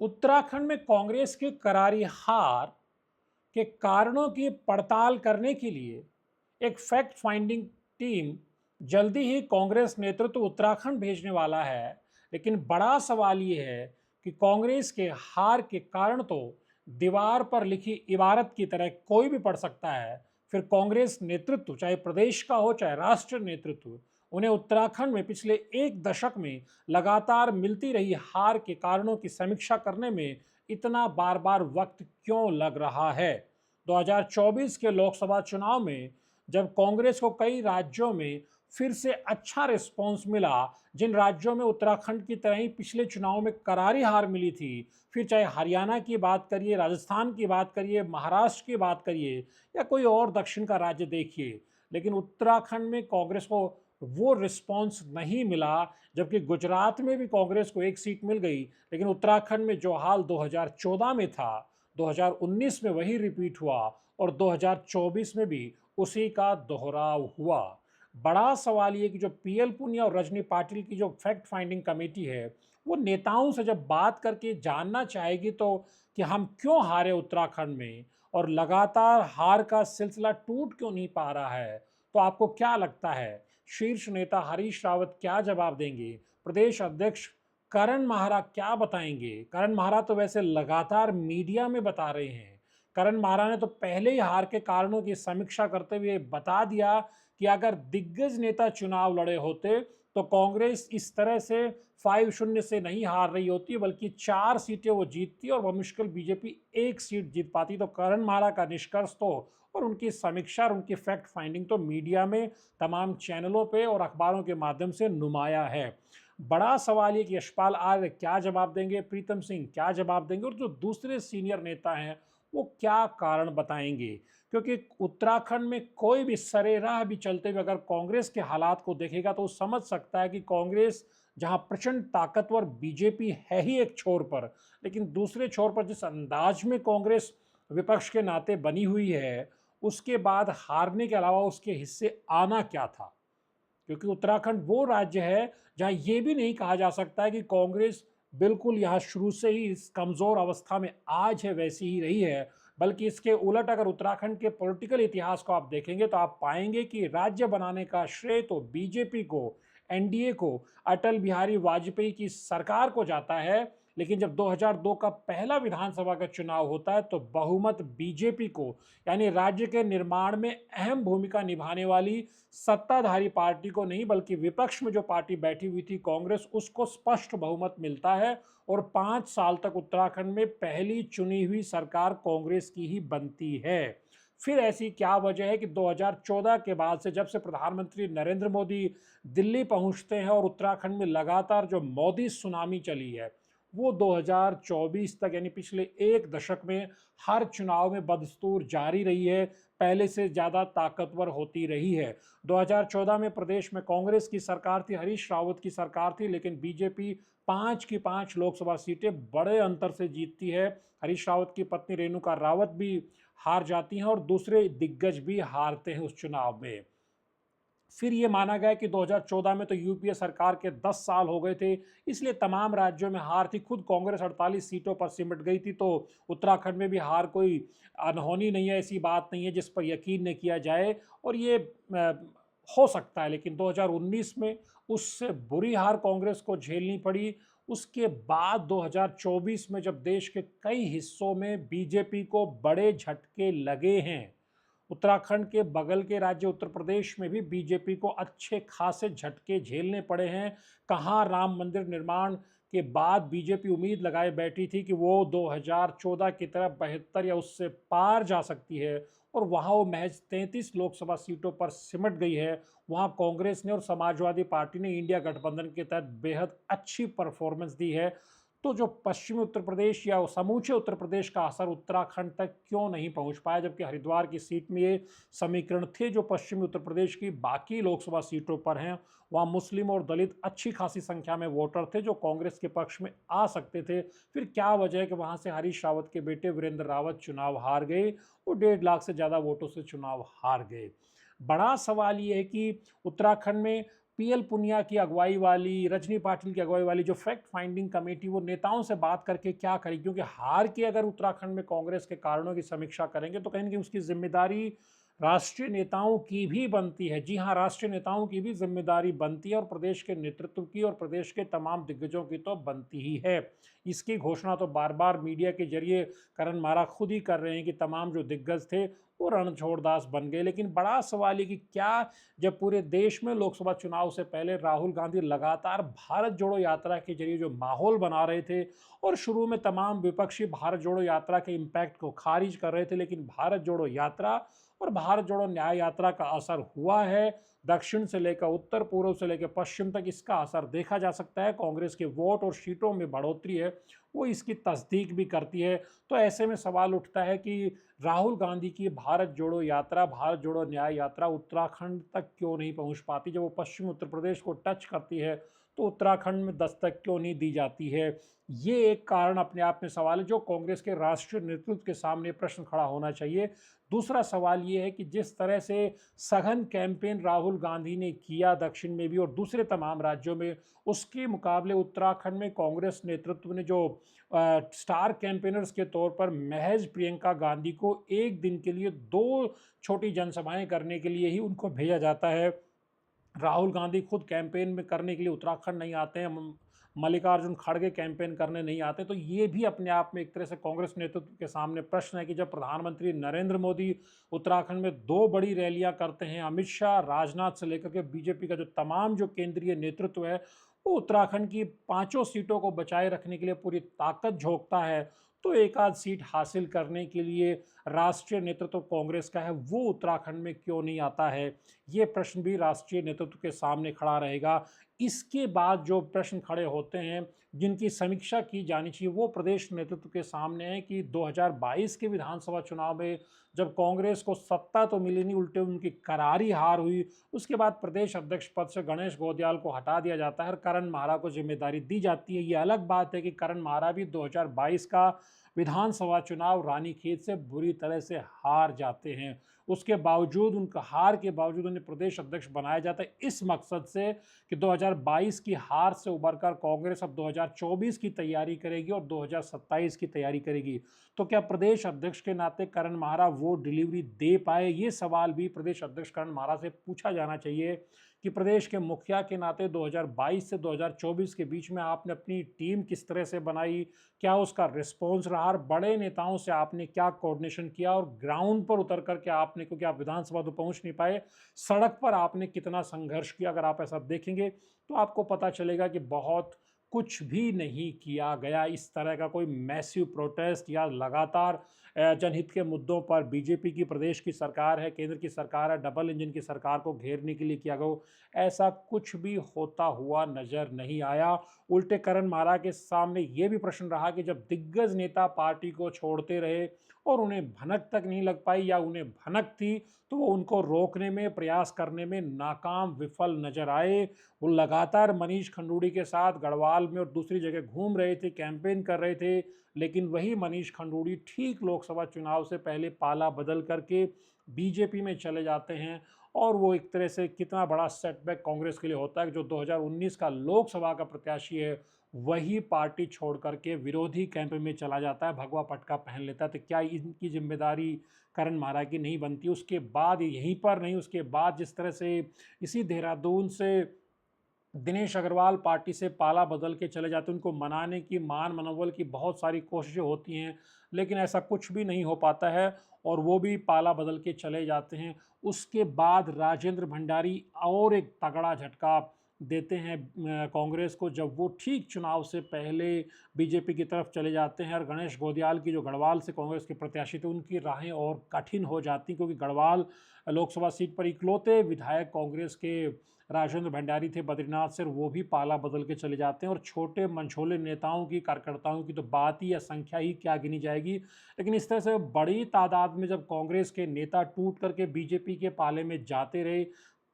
उत्तराखंड में कांग्रेस की करारी हार के कारणों की पड़ताल करने के लिए एक फैक्ट फाइंडिंग टीम जल्दी ही कांग्रेस नेतृत्व उत्तराखंड भेजने वाला है। लेकिन बड़ा सवाल ये है कि कांग्रेस के हार के कारण तो दीवार पर लिखी इबारत की तरह कोई भी पढ़ सकता है। फिर कांग्रेस नेतृत्व, चाहे प्रदेश का हो चाहे राष्ट्रीय नेतृत्व, उन्हें उत्तराखंड में पिछले एक दशक में लगातार मिलती रही हार के कारणों की समीक्षा करने में इतना बार बार वक्त क्यों लग रहा है। 2024 के लोकसभा चुनाव में जब कांग्रेस को कई राज्यों में फिर से अच्छा रिस्पांस मिला, जिन राज्यों में उत्तराखंड की तरह ही पिछले चुनाव में करारी हार मिली थी, फिर चाहे हरियाणा की बात करिए, राजस्थान की बात करिए, महाराष्ट्र की बात करिए या कोई और दक्षिण का राज्य देखिए, लेकिन उत्तराखंड में कांग्रेस को वो रिस्पांस नहीं मिला। जबकि गुजरात में भी कांग्रेस को एक सीट मिल गई, लेकिन उत्तराखंड में जो हाल 2014 में था, 2019 में वही रिपीट हुआ और 2024 में भी उसी का दोहराव हुआ। बड़ा सवाल ये कि जो पीएल पुनिया और रजनी पाटिल की जो फैक्ट फाइंडिंग कमेटी है, वो नेताओं से जब बात करके जानना चाहेगी तो कि हम क्यों हारे उत्तराखंड में और लगातार हार का सिलसिला टूट क्यों नहीं पा रहा है, तो आपको क्या लगता है शीर्ष नेता हरीश रावत क्या जवाब देंगे? प्रदेश अध्यक्ष करण माहरा क्या बताएंगे? करण माहरा तो वैसे लगातार मीडिया में बता रहे हैं। करण माहरा ने तो पहले ही हार के कारणों की समीक्षा करते हुए बता दिया कि अगर दिग्गज नेता चुनाव लड़े होते तो कांग्रेस इस तरह से 5-0 से नहीं हार रही होती, बल्कि 4 सीटें वो जीतती और बमुश्किल बीजेपी एक सीट जीत पाती। तो करण माहरा का निष्कर्ष तो और उनकी समीक्षा और उनकी फैक्ट फाइंडिंग तो मीडिया में तमाम चैनलों पे और अखबारों के माध्यम से नुमाया है। बड़ा सवाल ये कि यशपाल आर्य क्या जवाब देंगे, प्रीतम सिंह क्या जवाब देंगे और जो दूसरे सीनियर नेता हैं वो क्या कारण बताएंगे। क्योंकि उत्तराखंड में कोई भी सरेराह भी चलते हुए अगर कांग्रेस के हालात को देखेगा तो समझ सकता है कि कांग्रेस जहां प्रचंड ताकतवर बीजेपी है ही एक छोर पर, लेकिन दूसरे छोर पर जिस अंदाज में कांग्रेस विपक्ष के नाते बनी हुई है, उसके बाद हारने के अलावा उसके हिस्से आना क्या था। क्योंकि उत्तराखंड वो राज्य है जहां ये भी नहीं कहा जा सकता है कि कांग्रेस बिल्कुल यहाँ शुरू से ही इस कमजोर अवस्था में आज है वैसी ही रही है, बल्कि इसके उलट अगर उत्तराखंड के पॉलिटिकल इतिहास को आप देखेंगे तो आप पाएंगे कि राज्य बनाने का श्रेय तो बीजेपी को, एनडीए को, अटल बिहारी वाजपेयी की सरकार को जाता है। लेकिन जब 2002 का पहला विधानसभा का चुनाव होता है तो बहुमत बीजेपी को, यानी राज्य के निर्माण में अहम भूमिका निभाने वाली सत्ताधारी पार्टी को नहीं बल्कि विपक्ष में जो पार्टी बैठी हुई थी कांग्रेस, उसको स्पष्ट बहुमत मिलता है और 5 साल तक उत्तराखंड में पहली चुनी हुई सरकार कांग्रेस की ही बनती है। फिर ऐसी क्या वजह है कि 2014 के बाद से जब से प्रधानमंत्री नरेंद्र मोदी दिल्ली पहुंचते हैं और उत्तराखंड में लगातार जो मोदी सुनामी चली है, वो 2024 तक यानी पिछले एक दशक में हर चुनाव में बदस्तूर जारी रही है, पहले से ज़्यादा ताकतवर होती रही है। 2014 में प्रदेश में कांग्रेस की सरकार थी, हरीश रावत की सरकार थी, लेकिन बीजेपी 5 की 5 लोकसभा सीटें बड़े अंतर से जीतती है। हरीश रावत की पत्नी रेणुका रावत भी हार जाती हैं और दूसरे दिग्गज भी हारते हैं उस चुनाव में। फिर ये माना गया कि 2014 में तो यूपीए सरकार के 10 साल हो गए थे, इसलिए तमाम राज्यों में हार थी। खुद कांग्रेस 48 सीटों पर सिमट गई थी, तो उत्तराखंड में भी हार कोई अनहोनी नहीं है, ऐसी बात नहीं है जिस पर यकीन न किया जाए। और ये हो सकता है, लेकिन 2019 में उससे बुरी हार कांग्रेस को झेलनी पड़ी। उसके बाद 2024 में जब देश के कई हिस्सों में बीजेपी को बड़े झटके लगे हैं, उत्तराखंड के बगल के राज्य उत्तर प्रदेश में भी बीजेपी को अच्छे खासे झटके झेलने पड़े हैं। कहाँ राम मंदिर निर्माण के बाद बीजेपी उम्मीद लगाए बैठी थी कि वो 2014 की तरह 72 या उससे पार जा सकती है और वहाँ वो महज 33 लोकसभा सीटों पर सिमट गई है। वहाँ कांग्रेस ने और समाजवादी पार्टी ने इंडिया गठबंधन के तहत बेहद अच्छी परफॉर्मेंस दी है। तो जो पश्चिमी उत्तर प्रदेश या समूचे उत्तर प्रदेश का असर उत्तराखंड तक क्यों नहीं पहुंच पाया, जबकि हरिद्वार की सीट में ये समीकरण थे जो पश्चिमी उत्तर प्रदेश की बाकी लोकसभा सीटों पर हैं। वहाँ मुस्लिम और दलित अच्छी खासी संख्या में वोटर थे जो कांग्रेस के पक्ष में आ सकते थे। फिर क्या वजह है कि वहाँ से हरीश रावत के बेटे वीरेंद्र रावत चुनाव हार गए और 1.5 लाख से ज़्यादा वोटों से चुनाव हार गए। बड़ा सवाल ये है कि उत्तराखंड में पीएल पुनिया की अगुवाई वाली, रजनी पाटिल की अगुवाई वाली जो फैक्ट फाइंडिंग कमेटी, वो नेताओं से बात करके क्या करेगी? क्योंकि हार की अगर उत्तराखंड में कांग्रेस के कारणों की समीक्षा करेंगे तो कहीं ना कहीं उसकी जिम्मेदारी राष्ट्रीय नेताओं की भी बनती है। जी हाँ, राष्ट्रीय नेताओं की भी जिम्मेदारी बनती है और प्रदेश के नेतृत्व की और प्रदेश के तमाम दिग्गजों की तो बनती ही है। इसकी घोषणा तो बार बार मीडिया के जरिए करण मारा खुद ही कर रहे हैं कि तमाम जो दिग्गज थे वो रणछोड़ दास बन गए। लेकिन बड़ा सवाल ये कि क्या, जब पूरे देश में लोकसभा चुनाव से पहले राहुल गांधी लगातार भारत जोड़ो यात्रा के जरिए जो माहौल बना रहे थे और शुरू में तमाम विपक्षी भारत जोड़ो यात्रा के इम्पैक्ट को खारिज कर रहे थे, लेकिन भारत जोड़ो यात्रा और भारत जोड़ो न्याय यात्रा का असर हुआ है। दक्षिण से लेकर उत्तर, पूर्व से लेकर पश्चिम तक इसका असर देखा जा सकता है। कांग्रेस के वोट और सीटों में बढ़ोतरी है वो इसकी तस्दीक भी करती है। तो ऐसे में सवाल उठता है कि राहुल गांधी की भारत जोड़ो यात्रा, भारत जोड़ो न्याय यात्रा उत्तराखंड तक क्यों नहीं पहुंच पाती? जब वो पश्चिम उत्तर प्रदेश को टच करती है तो उत्तराखंड में दस्तक क्यों नहीं दी जाती है? ये एक कारण अपने आप में सवाल है जो कांग्रेस के राष्ट्रीय नेतृत्व के सामने प्रश्न खड़ा होना चाहिए। दूसरा सवाल ये है कि जिस तरह से सघन कैंपेन राहुल गांधी ने किया दक्षिण में भी और दूसरे तमाम राज्यों में, उसके मुकाबले उत्तराखंड में कांग्रेस नेतृत्व ने जो स्टार कैंपेनर्स के तौर पर महज प्रियंका गांधी को एक दिन के लिए 2 छोटी जनसभाएं करने के लिए ही उनको भेजा जाता है। राहुल गांधी खुद कैंपेन में करने के लिए उत्तराखंड नहीं आते हैं, मल्लिकार्जुन खड़गे कैंपेन करने नहीं आते। तो ये भी अपने आप में एक तरह से कांग्रेस नेतृत्व के सामने प्रश्न है कि जब प्रधानमंत्री नरेंद्र मोदी उत्तराखंड में 2 बड़ी रैलियां करते हैं, अमित शाह, राजनाथ से लेकर के बीजेपी का जो तमाम जो केंद्रीय नेतृत्व है वो उत्तराखंड की 5 सीटों को बचाए रखने के लिए पूरी ताकत झोंकता है, तो एक आध सीट हासिल करने के लिए राष्ट्रीय नेतृत्व कांग्रेस का है वो उत्तराखंड में क्यों नहीं आता है? ये प्रश्न भी राष्ट्रीय नेतृत्व के सामने खड़ा रहेगा। इसके बाद जो प्रश्न खड़े होते हैं जिनकी समीक्षा की जानी चाहिए वो प्रदेश नेतृत्व के सामने है कि 2022 के विधानसभा चुनाव में जब कांग्रेस को सत्ता तो मिली नहीं, उल्टे उनकी करारी हार हुई, उसके बाद प्रदेश अध्यक्ष पद से गणेश गोदियाल को हटा दिया जाता है और करण माहरा को जिम्मेदारी दी जाती है। ये अलग बात है कि करण माहरा भी 2022 का विधानसभा चुनाव रानीखेत से बुरी तरह से हार जाते हैं। उसके बावजूद, उनका हार के बावजूद उन्हें प्रदेश अध्यक्ष बनाया जाता है इस मकसद से कि 2022 की हार से उबरकर कांग्रेस अब 2024 की तैयारी करेगी और 2027 की तैयारी करेगी। तो क्या प्रदेश अध्यक्ष के नाते करण माहरा वो डिलीवरी दे पाए? ये सवाल भी प्रदेश अध्यक्ष करण माहरा से पूछा जाना चाहिए कि प्रदेश के मुखिया के नाते 2022 से 2024 के बीच में आपने अपनी टीम किस तरह से बनाई, क्या उसका रिस्पॉन्स रहा, बड़े नेताओं से आपने क्या कोऑर्डिनेशन किया और ग्राउंड पर उतर करके आपने, क्योंकि आप विधानसभा तो पहुंच नहीं पाए, सड़क पर आपने कितना संघर्ष किया? अगर आप ऐसा देखेंगे तो आपको पता चलेगा कि बहुत कुछ भी नहीं किया गया। इस तरह का कोई मैसिव प्रोटेस्ट या लगातार जनहित के मुद्दों पर बीजेपी की प्रदेश की सरकार है, केंद्र की सरकार है, डबल इंजन की सरकार को घेरने के लिए किया गया, ऐसा कुछ भी होता हुआ नजर नहीं आया। उल्टे करण माहरा के सामने ये भी प्रश्न रहा कि जब दिग्गज नेता पार्टी को छोड़ते रहे और उन्हें भनक तक नहीं लग पाई या उन्हें भनक थी तो वो उनको रोकने में, प्रयास करने में नाकाम, विफल नजर आए। वो लगातार मनीष खंडूड़ी के साथ गढ़वाल में और दूसरी जगह घूम रहे थे, कैंपेन कर रहे थे, लेकिन वही मनीष खंडूड़ी ठीक लोकसभा चुनाव से पहले पाला बदल करके बीजेपी में चले जाते हैं। और वो एक तरह से कितना बड़ा सेटबैक कांग्रेस के लिए होता है कि जो 2019 का लोकसभा का प्रत्याशी है वही पार्टी छोड़ करके विरोधी कैंप में चला जाता है, भगवा पटका पहन लेता है। तो क्या इनकी जिम्मेदारी करण माहरा की नहीं बनती? उसके बाद यहीं पर नहीं, उसके बाद जिस तरह से इसी देहरादून से दिनेश अग्रवाल पार्टी से पाला बदल के चले जाते हैं, उनको मनाने की, मान मनोबल की बहुत सारी कोशिशें होती हैं, लेकिन ऐसा कुछ भी नहीं हो पाता है और वो भी पाला बदल के चले जाते हैं। उसके बाद राजेंद्र भंडारी और एक तगड़ा झटका देते हैं कांग्रेस को, जब वो ठीक चुनाव से पहले बीजेपी की तरफ चले जाते हैं और गणेश गोदियाल की जो गढ़वाल से कांग्रेस के प्रत्याशी थे उनकी राहें और कठिन हो जाती, क्योंकि गढ़वाल लोकसभा सीट पर इकलौते विधायक कांग्रेस के राजेंद्र भंडारी थे बद्रीनाथ से, वो भी पाला बदल के चले जाते हैं। और छोटे मनछोले नेताओं की, कार्यकर्ताओं की तो बात ही या संख्या ही क्या गिनी जाएगी। लेकिन इस तरह से बड़ी तादाद में जब कांग्रेस के नेता टूट करके बीजेपी के पाले में जाते रहे,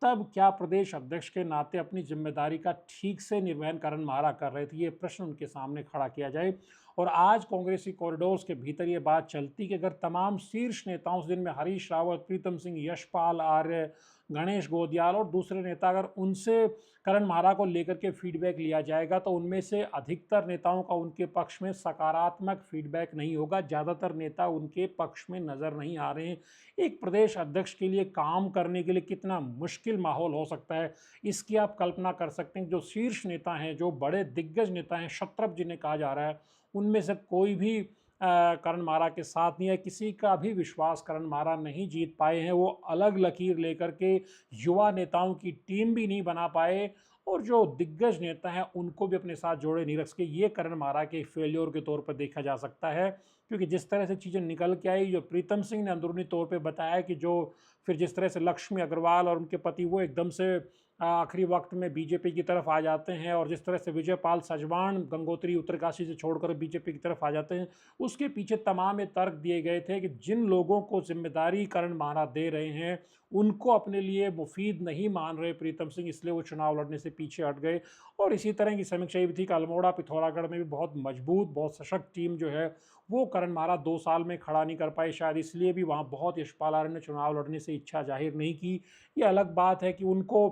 तब क्या प्रदेश अध्यक्ष के नाते अपनी जिम्मेदारी का ठीक से निर्वहन करण माहरा कर रहे थे? ये प्रश्न उनके सामने खड़ा किया जाए। और आज कांग्रेसी कॉरिडोर्स के भीतर ये बात चलती कि अगर तमाम शीर्ष नेताओं, जिनमें हरीश रावत, प्रीतम सिंह, यशपाल आर्य, गणेश गोदियाल और दूसरे नेता, अगर उनसे करण मारा को लेकर के फीडबैक लिया जाएगा तो उनमें से अधिकतर नेताओं का उनके पक्ष में सकारात्मक फीडबैक नहीं होगा। ज़्यादातर नेता उनके पक्ष में नज़र नहीं आ रहे हैं। एक प्रदेश अध्यक्ष के लिए काम करने के लिए कितना मुश्किल माहौल हो सकता है, इसकी आप कल्पना कर सकते हैं। जो शीर्ष नेता हैं, जो बड़े दिग्गज नेता हैं, शत्रप जिन्हें कहा जा रहा है, उनमें से कोई भी करण मारा के साथ नहीं है। किसी का भी विश्वास करण मारा नहीं जीत पाए हैं। वो अलग लकीर लेकर के युवा नेताओं की टीम भी नहीं बना पाए और जो दिग्गज नेता हैं उनको भी अपने साथ जोड़े नहीं रख सके। ये करण मारा के फेल्योर के तौर पर देखा जा सकता है, क्योंकि जिस तरह से चीज़ें निकल के आई, जो प्रीतम सिंह ने अंदरूनी तौर पे बताया कि जो फिर जिस तरह से लक्ष्मी अग्रवाल और उनके पति वो एकदम से आखिरी वक्त में बीजेपी की तरफ आ जाते हैं, और जिस तरह से विजयपाल सजवाण गंगोत्री उत्तरकाशी से छोड़कर बीजेपी की तरफ आ जाते हैं, उसके पीछे तमाम ये तर्क दिए गए थे कि जिन लोगों को जिम्मेदारी करण मारा दे रहे हैं उनको अपने लिए मुफीद नहीं मान रहे प्रीतम सिंह, इसलिए वो चुनाव लड़ने से पीछे हट गए। और इसी तरह की समीक्षा ये भी थी कि अल्मोड़ा पिथौरागढ़ में भी बहुत मजबूत, बहुत सशक्त टीम जो है वो करण मारा 2 साल में खड़ा नहीं कर पाई, शायद इसलिए भी वहाँ बहुत यशपाल आर्य ने चुनाव लड़ने से इच्छा जाहिर नहीं की। ये अलग बात है कि उनको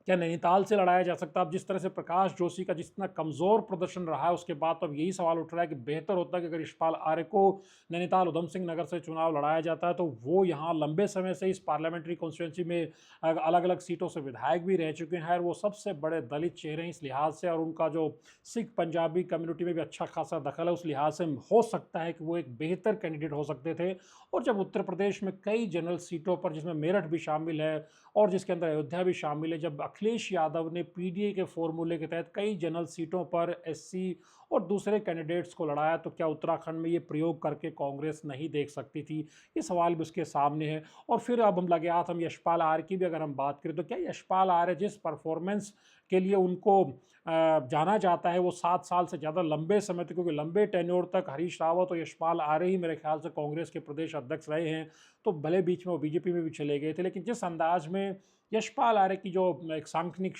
क्या नैनीताल से लड़ाया जा सकता है। अब जिस तरह से प्रकाश जोशी का जितना कमज़ोर प्रदर्शन रहा है, उसके बाद तो अब यही सवाल उठ रहा है कि बेहतर होता है कि अगर यशपाल आर्य को नैनीताल उधम सिंह नगर से चुनाव लड़ाया जाता है तो वो यहाँ लंबे समय से इस पार्लियामेंट्री कॉन्स्टिट्यूंसी में अलग अलग सीटों से विधायक भी रह चुके हैं और वो सबसे बड़े दलित चेहरे हैं इस लिहाज से, और उनका जो सिख पंजाबी कम्युनिटी में भी अच्छा खासा दखल है, उस लिहाज से हो सकता है कि वो एक बेहतर कैंडिडेट हो सकते थे। और जब उत्तर प्रदेश में कई जनरल सीटों पर, जिसमें मेरठ भी शामिल है और जिसके अंदर अयोध्या भी शामिल है, जब अखिलेश यादव ने पीडीए के फॉर्मूले के तहत कई जनरल सीटों पर एससी और दूसरे कैंडिडेट्स को लड़ाया, तो क्या उत्तराखंड में ये प्रयोग करके कांग्रेस नहीं देख सकती थी? ये सवाल भी उसके सामने है। और फिर अब हम लगे हाथ हम यशपाल आर्य की भी अगर हम बात करें, तो क्या यशपाल आर्य जिस परफॉर्मेंस के लिए उनको जाना जाता है वो 7 साल से ज़्यादा लंबे समय तक, क्योंकि लंबे टेन्योर तक हरीश रावत और यशपाल आर्य ही मेरे ख्याल से कांग्रेस के प्रदेश अध्यक्ष रहे हैं, तो भले बीच में वो बीजेपी में भी चले गए थे, लेकिन जिस अंदाज में यशपाल आर्य की जो एक सांख्यिक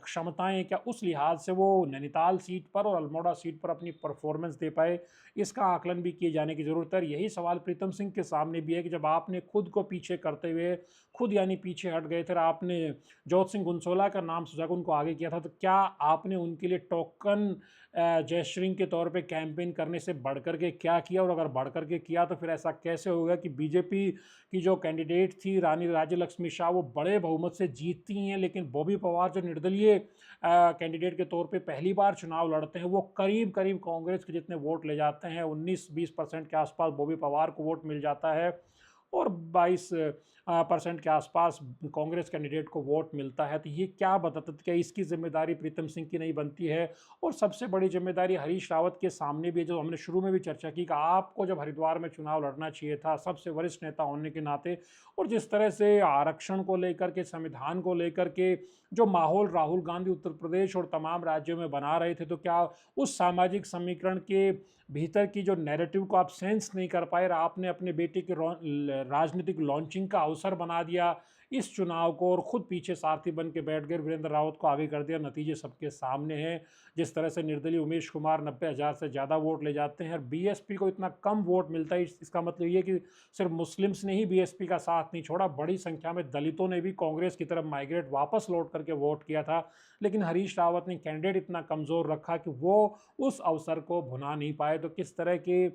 क्षमताएं हैं, क्या उस लिहाज से वो नैनीताल सीट पर और अल्मोड़ा सीट पर अपनी परफॉर्मेंस दे पाए, इसका आकलन भी किए जाने की ज़रूरत है। यही सवाल प्रीतम सिंह के सामने भी है कि जब आपने खुद को पीछे करते हुए, खुद यानी पीछे हट गए थे, आपने जोत सिंह गुनसोला का नाम सुझाकर उनको आगे किया था, तो क्या आपने उनके लिए टोकन जेस्चरिंग के तौर पे कैंपेन करने से बढ़कर के क्या किया? और अगर बढ़कर के किया तो फिर ऐसा कैसे होगा कि बीजेपी की जो कैंडिडेट थी रानी राज्य लक्ष्मी शाह, वो बड़े बहुमत से जीतती हैं, लेकिन बॉबी पवार जो निर्दलीय कैंडिडेट के तौर पे पहली बार चुनाव लड़ते हैं, वो करीब करीब कांग्रेस के जितने वोट ले जाते हैं, 19-20% के आसपास बॉबी पवार को वोट मिल जाता है और 22% के आसपास कांग्रेस कैंडिडेट को वोट मिलता है। तो ये क्या बताता है, क्या इसकी जिम्मेदारी प्रीतम सिंह की नहीं बनती है? और सबसे बड़ी जिम्मेदारी हरीश रावत के सामने भी है, जो हमने शुरू में भी चर्चा की कि आपको जब हरिद्वार में चुनाव लड़ना चाहिए था सबसे वरिष्ठ नेता होने के नाते, और जिस तरह से आरक्षण को लेकर के, संविधान को लेकर के जो माहौल राहुल गांधी उत्तर प्रदेश और तमाम राज्यों में बना रहे थे, तो क्या उस सामाजिक समीकरण के भीतर की जो नैरेटिव को आप सेंस नहीं कर पाए और आपने अपने बेटे के राजनीतिक लॉन्चिंग का अवसर बना दिया इस चुनाव को, और खुद पीछे सारथी बन के बैठ गए, वीरेंद्र रावत को आगे कर दिया। नतीजे सबके सामने हैं। जिस तरह से निर्दलीय उमेश कुमार 90,000 से ज़्यादा वोट ले जाते हैं और बीएसपी को इतना कम वोट मिलता है, इसका मतलब ये कि सिर्फ मुस्लिम्स ने ही बीएसपी का साथ नहीं छोड़ा, बड़ी संख्या में दलितों ने भी कांग्रेस की तरफ माइग्रेट वापस लौट करके वोट किया था। लेकिन हरीश रावत ने कैंडिडेट इतना कमज़ोर रखा कि वो उस अवसर को भुना नहीं पाए। तो किस तरह के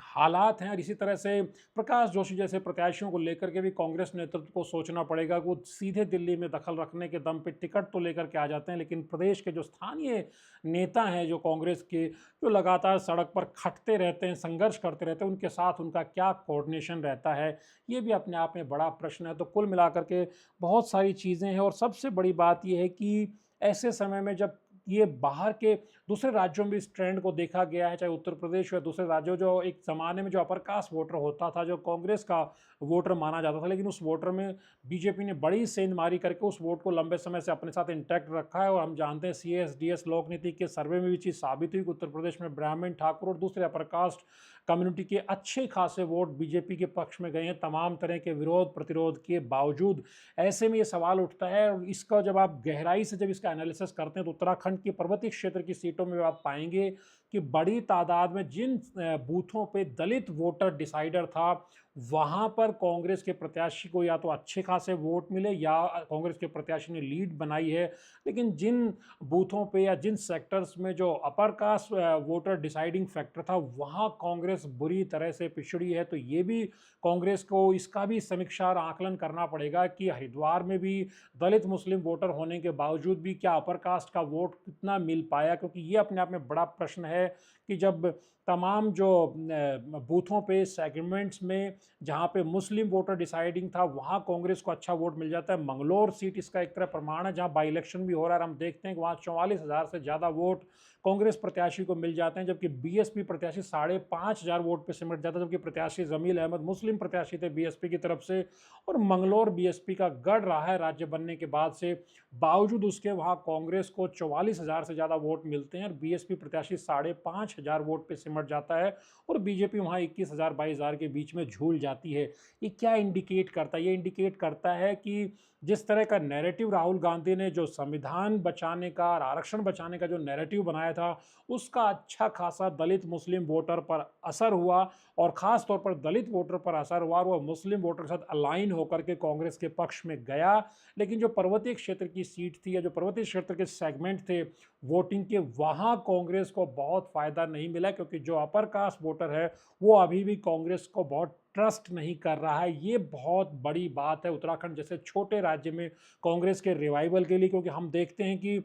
हालात हैं, और इसी तरह से प्रकाश जोशी जैसे प्रत्याशियों को लेकर के भी कांग्रेस नेतृत्व को सोचना पड़ेगा कि वो सीधे दिल्ली में दखल रखने के दम पे टिकट तो लेकर के आ जाते हैं, लेकिन प्रदेश के जो स्थानीय नेता हैं जो कांग्रेस के, जो लगातार सड़क पर खटते रहते हैं, संघर्ष करते रहते हैं, उनके साथ उनका क्या कोऑर्डिनेशन रहता है, ये भी अपने आप में बड़ा प्रश्न है। तो कुल मिलाकर के बहुत सारी चीज़ें हैं, और सबसे बड़ी बात यह है कि ऐसे समय में जब ये बाहर के दूसरे राज्यों में इस ट्रेंड को देखा गया है, चाहे उत्तर प्रदेश या दूसरे राज्यों, जो एक ज़माने में जो अपर कास्ट वोटर होता था, जो कांग्रेस का वोटर माना जाता था, लेकिन उस वोटर में बीजेपी ने बड़ी सेंधमारी करके उस वोट को लंबे समय से अपने साथ इंटैक्ट रखा है। और हम जानते हैं CSDS लोक नीति के सर्वे में भी चीज़ साबित हुई कि उत्तर प्रदेश में ब्राह्मण, ठाकुर और दूसरे अपर कास्ट कम्युनिटी के अच्छे खासे वोट बीजेपी के पक्ष में गए हैं, तमाम तरह के विरोध प्रतिरोध के बावजूद। ऐसे में ये सवाल उठता है, और इसका जब आप गहराई से जब इसका एनालिसिस करते हैं तो उत्तराखंड की पर्वतीय क्षेत्र की सीटों में आप पाएंगे कि बड़ी तादाद में जिन बूथों पे दलित वोटर डिसाइडर था, वहाँ पर कांग्रेस के प्रत्याशी को या तो अच्छे खासे वोट मिले या कांग्रेस के प्रत्याशी ने लीड बनाई है। लेकिन जिन बूथों पे या जिन सेक्टर्स में जो upper caste voter deciding factor था, वहाँ कांग्रेस बुरी तरह से पिछड़ी है। तो ये भी कांग्रेस को इसका भी समीक्षा और आकलन करना पड़ेगा कि हरिद्वार में भी दलित मुस्लिम वोटर होने के बावजूद भी क्या अपर कास्ट का वोट कितना मिल पाया, क्योंकि ये अपने आप में बड़ा प्रश्न है कि जब तमाम जो बूथों पे सेगमेंट्स में जहाँ पे मुस्लिम वोटर डिसाइडिंग था वहाँ कांग्रेस को अच्छा वोट मिल जाता है। मंगलौर सीट इसका एक तरह प्रमाण है, जहाँ बाई इलेक्शन भी हो रहा है, हम देखते हैं कि वहाँ 44,000 से ज़्यादा वोट कांग्रेस प्रत्याशी को मिल जाते हैं, जबकि बीएसपी प्रत्याशी 5,500 वोट पे सिमट जाता है, जबकि प्रत्याशी जमील अहमद मुस्लिम प्रत्याशी थे बीएसपी की तरफ से और मंगलौर बीएसपी का गढ़ रहा है राज्य बनने के बाद से। बावजूद उसके वहाँ कांग्रेस को 44,000 से ज़्यादा वोट मिलते हैं और बीएसपी प्रत्याशी 5,500 वोट पे सिमट जाता है और बीजेपी वहाँ 21,000 22,000 के बीच में झूल जाती है। ये क्या इंडिकेट करता है? ये इंडिकेट करता है कि जिस तरह का नैरेटिव राहुल गांधी ने जो संविधान बचाने का और आरक्षण बचाने का जो नैरेटिव बनाया था, उसका अच्छा खासा दलित मुस्लिम वोटर पर असर हुआ और ख़ास तौर पर दलित वोटर पर असर हुआ और वह मुस्लिम वोटर के साथ अलाइन होकर के कांग्रेस के पक्ष में गया। लेकिन जो पर्वतीय क्षेत्र की सीट थी या जो पर्वतीय क्षेत्र के सेगमेंट थे वोटिंग के, वहाँ कांग्रेस को बहुत फ़ायदा नहीं मिला, क्योंकि जो अपर कास्ट वोटर है वो अभी भी कांग्रेस को बहुत ट्रस्ट नहीं कर रहा है। ये बहुत बड़ी बात है उत्तराखंड जैसे छोटे राज्य में कांग्रेस के रिवाइवल के लिए, क्योंकि हम देखते हैं कि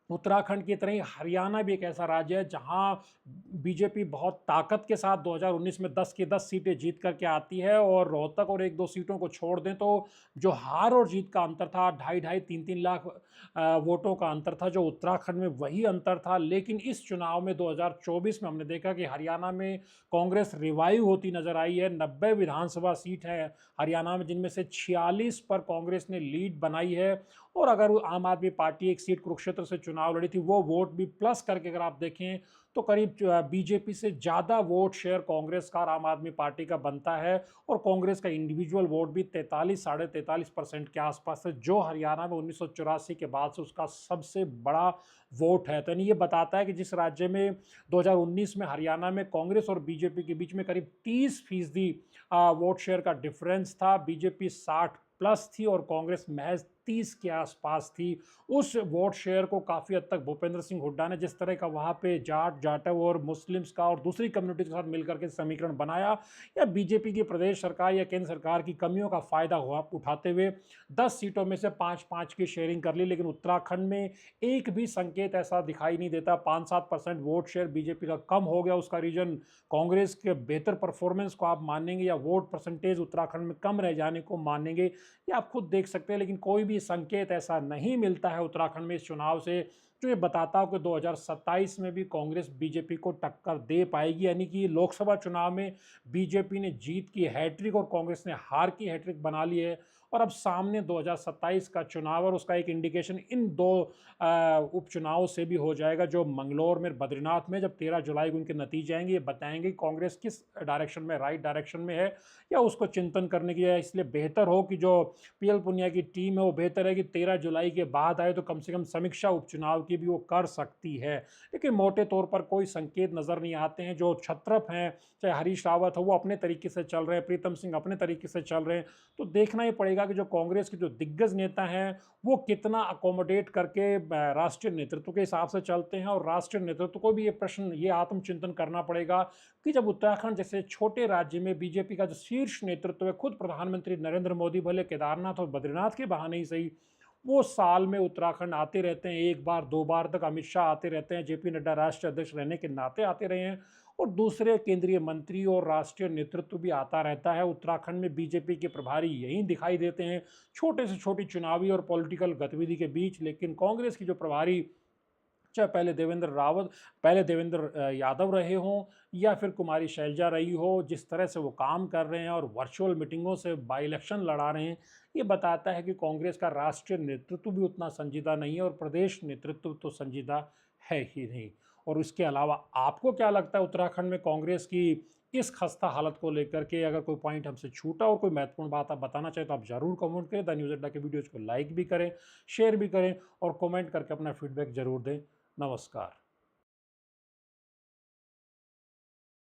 उत्तराखंड की तरह ही हरियाणा भी एक ऐसा राज्य है जहां बीजेपी बहुत ताकत के साथ 2019 में 10 की 10 सीटें जीत करके आती है और रोहतक और एक दो सीटों को छोड़ दें तो जो हार और जीत का अंतर था 2.5-3 लाख वोटों का अंतर था जो उत्तराखंड में वही अंतर था। लेकिन इस चुनाव में 2024 में हमने देखा कि हरियाणा में कांग्रेस रिवाइव होती नजर आई है। 90 विधानसभा सीट है हरियाणा में, जिनमें से 46 पर कांग्रेस ने लीड बनाई है। और अगर आम आदमी पार्टी एक सीट कुरुक्षेत्र से चुनाव लड़ी थी, वो वोट भी प्लस करके अगर आप देखें तो करीब बीजेपी से ज़्यादा वोट शेयर कांग्रेस का और आम आदमी पार्टी का बनता है और कांग्रेस का इंडिविजुअल वोट भी 43-43.5% के आसपास है, जो हरियाणा में 1984 के बाद से उसका सबसे बड़ा वोट है। तो ये बताता है कि जिस राज्य में 2019 में हरियाणा में कांग्रेस और बीजेपी के बीच में करीब 30% वोट शेयर का डिफरेंस था, बीजेपी 60 प्लस थी और कांग्रेस महज 30 के आसपास थी। उस वोट शेयर को काफ़ी हद तक भूपेंद्र सिंह हुड्डा ने जिस तरह का वहाँ पे जाट जाटव और मुस्लिम्स का और दूसरी कम्युनिटी के साथ मिलकर के समीकरण बनाया, या बीजेपी की प्रदेश सरकार या केंद्र सरकार की कमियों का फायदा उठाते हुए 10 सीटों में से 5-5 की शेयरिंग कर ली। लेकिन उत्तराखंड में एक भी संकेत ऐसा दिखाई नहीं देता। 5-7% वोट शेयर बीजेपी का कम हो गया। उसका रीजन कांग्रेस के बेहतर परफॉर्मेंस को आप मानेंगे या वोट परसेंटेज उत्तराखंड में कम रह जाने को मानेंगे, ये आप खुद देख सकते हैं। लेकिन कोई भी संकेत ऐसा नहीं मिलता है उत्तराखंड में इस चुनाव से जो ये बताता हो कि 2027 में भी कांग्रेस बीजेपी को टक्कर दे पाएगी। यानी कि लोकसभा चुनाव में बीजेपी ने जीत की हैट्रिक और कांग्रेस ने हार की हैट्रिक बना ली है और अब सामने 2027 का चुनाव और उसका एक इंडिकेशन इन दो उपचुनाव से भी हो जाएगा, जो मंगलौर में बद्रीनाथ में जब 13 जुलाई को उनके नतीजे आएंगे। ये बताएंगे कांग्रेस किस डायरेक्शन में, राइट डायरेक्शन में है या उसको चिंतन करने की है। इसलिए बेहतर हो कि जो पीएल पुनिया की टीम है वो बेहतर है कि 13 जुलाई के बाद आए तो कम से कम समीक्षा उपचुनाव की भी वो कर सकती है। लेकिन मोटे तौर पर कोई संकेत नज़र नहीं आते हैं। जो छत्रप हैं, चाहे हरीश रावत हो, वो अपने तरीके से चल रहे हैं, प्रीतम सिंह अपने तरीके से चल रहे हैं। तो देखना ही पड़ेगा कि जो कांग्रेस के जो दिग्गज नेता हैं वो कितना अकोमोडेट करके राष्ट्रीय नेतृत्व के हिसाब से चलते हैं। और राष्ट्रीय नेतृत्व को भी ये प्रश्न, ये आत्मचिंतन करना पड़ेगा कि जब उत्तराखंड जैसे छोटे राज्य में बीजेपी का जो शीर्ष नेतृत्व है, खुद प्रधानमंत्री नरेंद्र मोदी भले केदारनाथ और बद्रीनाथ के बहाने ही सही, वो साल में उत्तराखंड आते रहते हैं, एक बार दो बार तक अमित शाह आते रहते हैं, जेपी नड्डा राष्ट्रीय अध्यक्ष रहने के नाते आते रहे हैं और दूसरे केंद्रीय मंत्री और राष्ट्रीय नेतृत्व भी आता रहता है। उत्तराखंड में बीजेपी के प्रभारी यहीं दिखाई देते हैं छोटे से छोटी चुनावी और पॉलिटिकल गतिविधि के बीच। लेकिन कांग्रेस की जो प्रभारी, चाहे पहले देवेंद्र यादव रहे हों या फिर कुमारी शैलजा रही हो, जिस तरह से वो काम कर रहे हैं और वर्चुअल मीटिंगों से बाई इलेक्शन लड़ा रहे हैं, ये बताता है कि कांग्रेस का राष्ट्रीय नेतृत्व भी उतना संजीदा नहीं है और प्रदेश नेतृत्व तो संजीदा है ही नहीं। और इसके अलावा आपको क्या लगता है उत्तराखंड में कांग्रेस की इस खस्ता हालत को लेकर के? अगर कोई पॉइंट हमसे छूटा और कोई महत्वपूर्ण बात आप बताना चाहें तो आप ज़रूर कमेंट करें। द न्यूज़ अड्डा के वीडियोज़ को लाइक भी करें, शेयर भी करें और कमेंट करके अपना फीडबैक ज़रूर दें। नमस्कार।